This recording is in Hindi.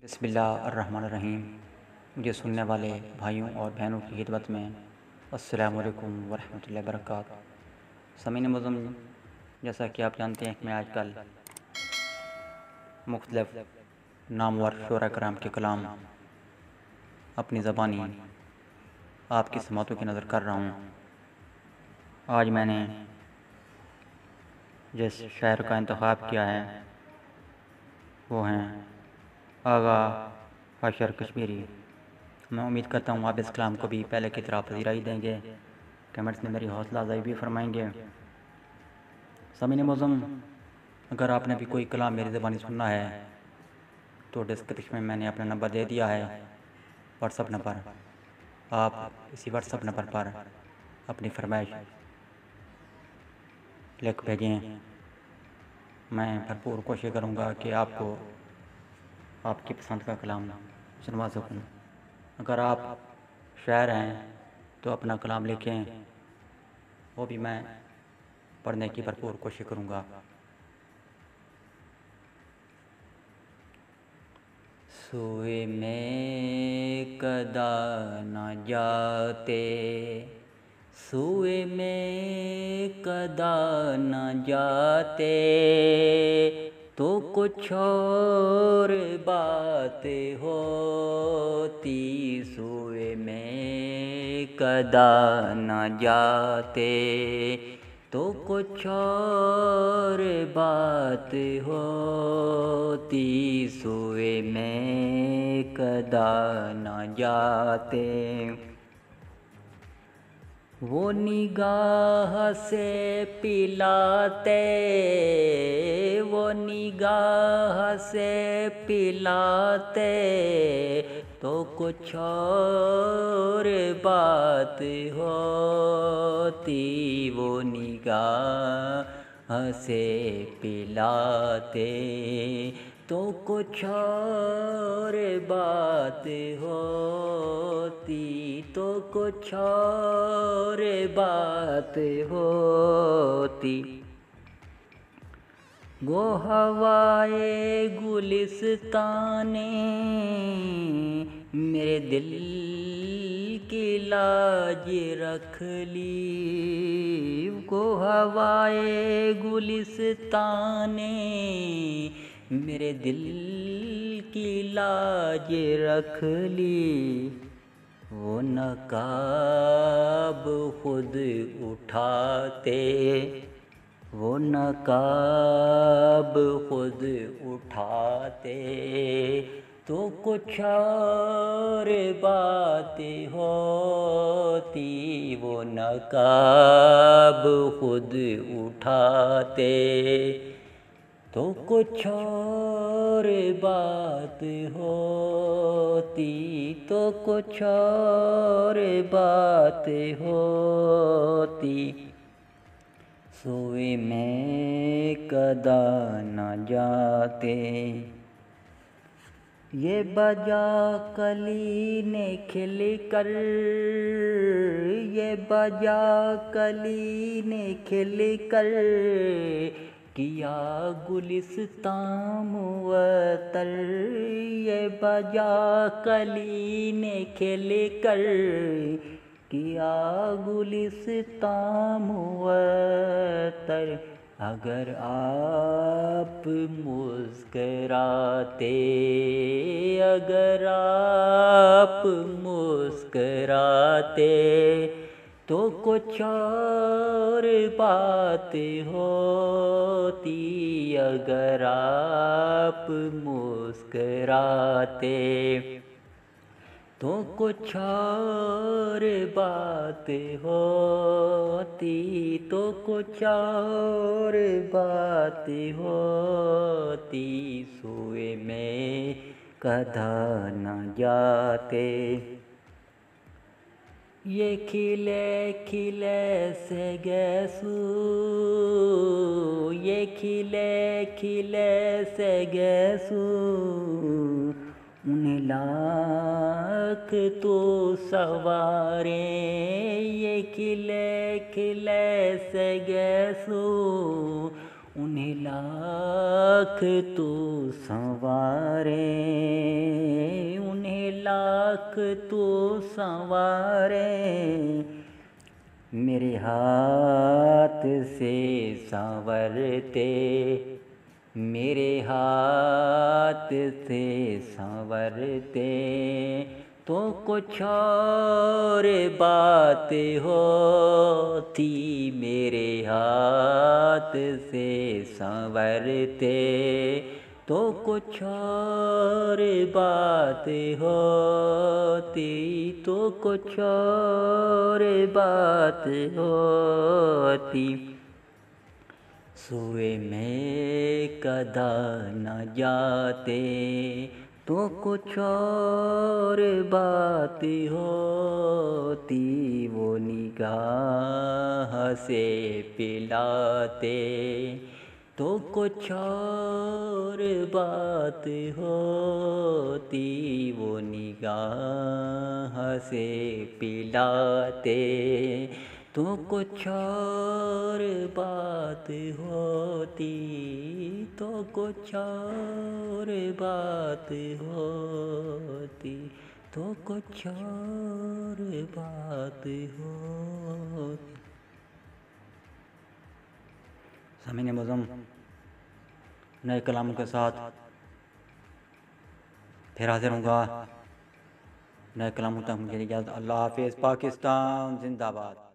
बिस्मिल्लाहिर्रहमानिर्रहीम। मुझे सुनने वाले भाइयों और बहनों की खिदमत में अस्सलामु अलैकुम वरहमतुल्लाहि वबरकातुहू। समीन मुअज़्ज़म, जैसा कि आप जानते हैं कि मैं आजकल मुख्तलिफ़ नामवर शोरा कराम के कलाम अपनी ज़बानी आपकी समातों की नज़र कर रहा हूँ। आज मैंने जिस शायर का इंतखाब किया है वो हैं आगा हशर कश्मीरी। मैं उम्मीद करता हूँ आप इस कलाम को भी पहले की तरह पजीराई देंगे, कमेंट्स में मेरी हौसला अफजाई भी फरमाएंगे। समीन मुअज़्ज़म, अगर आपने भी कोई कलाम मेरी ज़बानी सुनना है तो डिस्क्रिप्शन में मैंने अपना नंबर दे दिया है, व्हाट्सअप नंबर। आप इसी व्हाट्सअप नंबर पर अपनी फरमाइश लिख भेजें। मैं भरपूर कोशिश करूँगा कि आपको आपकी पसंद का कलाम सुनवा सकूँ। अगर आप शायर हैं तो अपना कलाम लिखें, वो भी मैं पढ़ने की भरपूर कोशिश करूँगा। सोए में कदा न जाते, सोए में कदा न जाते, तो कुछ और बात होती। सोए में कदा न जाते तो कुछ और बात होती। सोए में कदा न जाते, वो निगाह से पिलाते, वो निगाह से पिलाते, तो कुछ और बात होती। वो निगाह से पिलाते तो कुछ और बात होती, तो कुछ और बात होती। वो हवाए गुलिस्ताने मेरे दिल की लाज रख ली। वो हवाए गुलिस्ताने मेरे दिल की लाज रख ली। वो नकाब खुद उठाते, वो नकाब खुद उठाते, तो कुछ और बात होती। वो नकाब खुद उठाते तो कुछ और बात होती, तो कुछ और बात होती। सोए में कदा न जाते, ये बजा कली ने खिल कर, ये बजा कली ने खिल कर, किया गुलिस्तां मुअत्तर। ये बजा कली ने खिल कर, किया गुलिस्तां मुअत्तर। अगर आप मुस्कराते, अगर आप मुस्कराते, तो कुछ और बात होती। अगर आप मुस्कराते तो कुछ और बात होती, तो कुछ और बात होती। सोए में कदा न जाते, ये खिले खिले से गैसू, ये खिले खिले से गैसू, उन्हें लाख तो सवारे। ये खिले खिले से गैसू, उन्हें लाख तो संवारे। राख तो संवारे, मेरे हाथ से संवरते, मेरे हाथ से संवरते, तो कुछ और बात होती, मेरे हाथ से संवरते, तो कुछ और बात होती, तो कुछ और बात होती। सोए में कदा न जाते, तो कुछ और बात होती, वो निगाह से पिलाते, तो कुछ और बात होती, वो निगाह से पिलाते, तो कुछ और बात होती, तो कुछ और बात होती, तो कुछ और बात होती। सामीन मुअज़्ज़म, नए कलाम के साथ फिर हाजिर होऊंगा। नए कलामों तक मुझे इजाज़त। अल्लाह हाफ़िज़। पाकिस्तान जिंदाबाद।